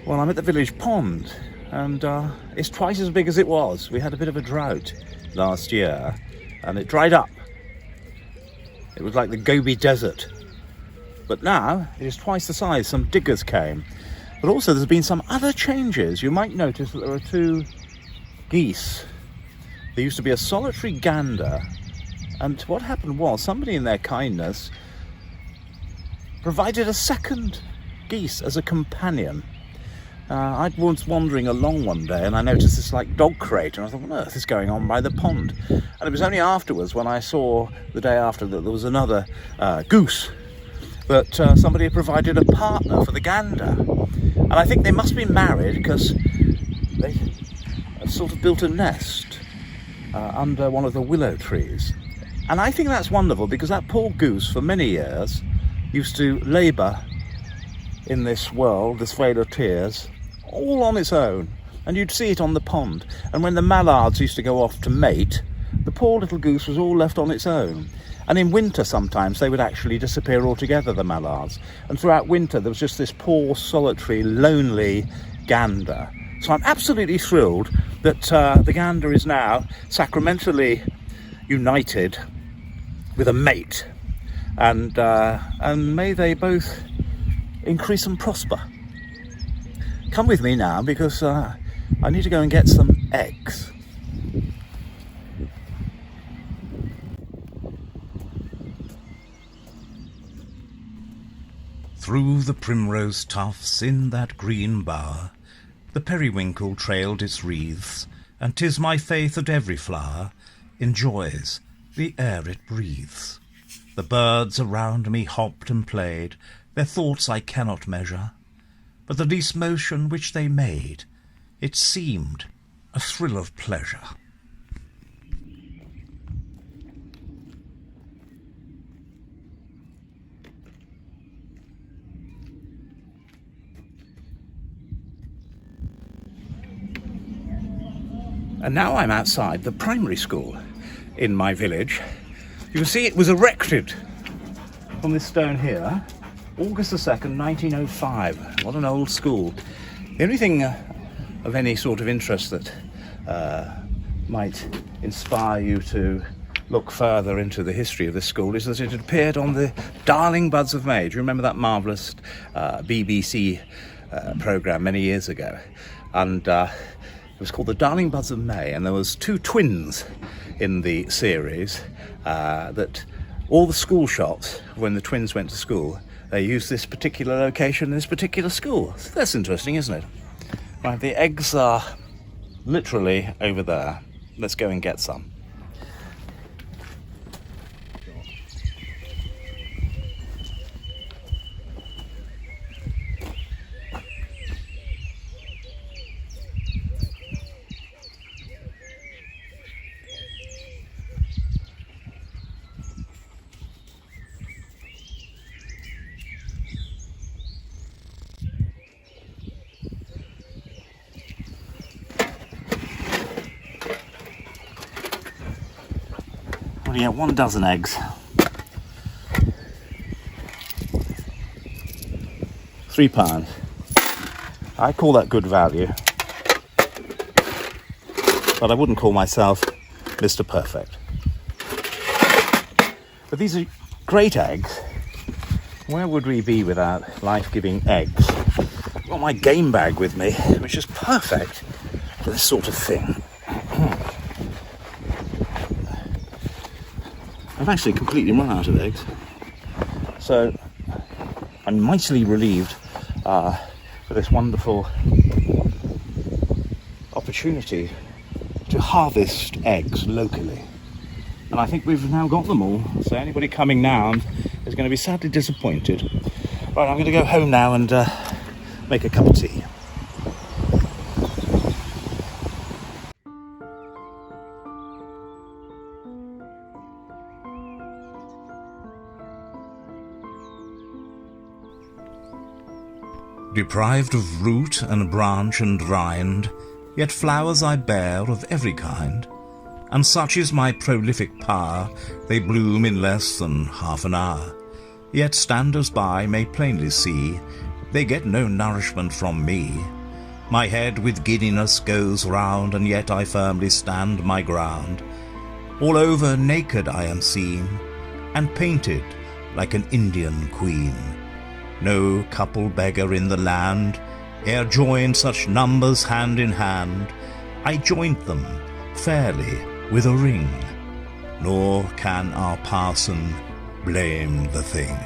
Well, I'm at the village pond, and it's twice as big as it was. We had a bit of a drought last year, and it dried up. It was like the Gobi Desert. But now, it is twice the size. Some diggers came. But also, there's been some other changes. You might notice that there are two geese. There used to be a solitary gander, and what happened was, somebody in their kindness provided a second geese as a companion. I was wandering along one day and I noticed this like dog crate, and I thought, what on earth is going on by the pond? And it was only afterwards, when I saw the day after, that there was another goose, that somebody had provided a partner for the gander. And I think they must be married, because they have sort of built a nest under one of the willow trees. And I think that's wonderful, because that poor goose for many years used to labour in this world, this vale of tears, all on its own, and you'd see it on the pond. And when the mallards used to go off to mate, the poor little goose was all left on its own. And in winter sometimes they would actually disappear altogether, the mallards, and throughout winter there was just this poor, solitary, lonely gander. So I'm absolutely thrilled that the gander is now sacramentally united with a mate, and may they both increase and prosper. Come with me now, because I need to go and get some eggs. Through the primrose tufts in that green bower, the periwinkle trailed its wreaths, and 'tis my faith that every flower enjoys the air it breathes. The birds around me hopped and played, their thoughts I cannot measure, but the least motion which they made, it seemed a thrill of pleasure. And now I'm outside the primary school in my village. You can see it was erected on this stone here, August the 2nd, 1905. What an old school. The only thing of any sort of interest that might inspire you to look further into the history of this school is that it had appeared on the Darling Buds of May. Do you remember that marvellous BBC programme many years ago? And it was called the Darling Buds of May, and there was two twins in the series that all the school shots, when the twins went to school, they used this particular location, this particular school. So that's interesting, isn't it? Right, the eggs are literally over there. Let's go and get some. Well, yeah, 1 dozen eggs. 3 pounds. I call that good value. But I wouldn't call myself Mr. Perfect. But these are great eggs. Where would we be without life-giving eggs? I've got my game bag with me, which is perfect for this sort of thing. I've actually completely run out of eggs, so I'm mightily relieved for this wonderful opportunity to harvest eggs locally. And I think we've now got them all, so anybody coming now is going to be sadly disappointed. Right, I'm going to go home now and make a cup of tea. Deprived of root and branch and rind, yet flowers I bear of every kind, and such is my prolific power, they bloom in less than half an hour. Yet standers by may plainly see, they get no nourishment from me, My head with giddiness goes round, and yet I firmly stand my ground. All over naked I am seen, and painted like an Indian queen. No couple beggar in the land e'er joined such numbers hand in hand. I joined them fairly with a ring, nor can our parson blame the thing.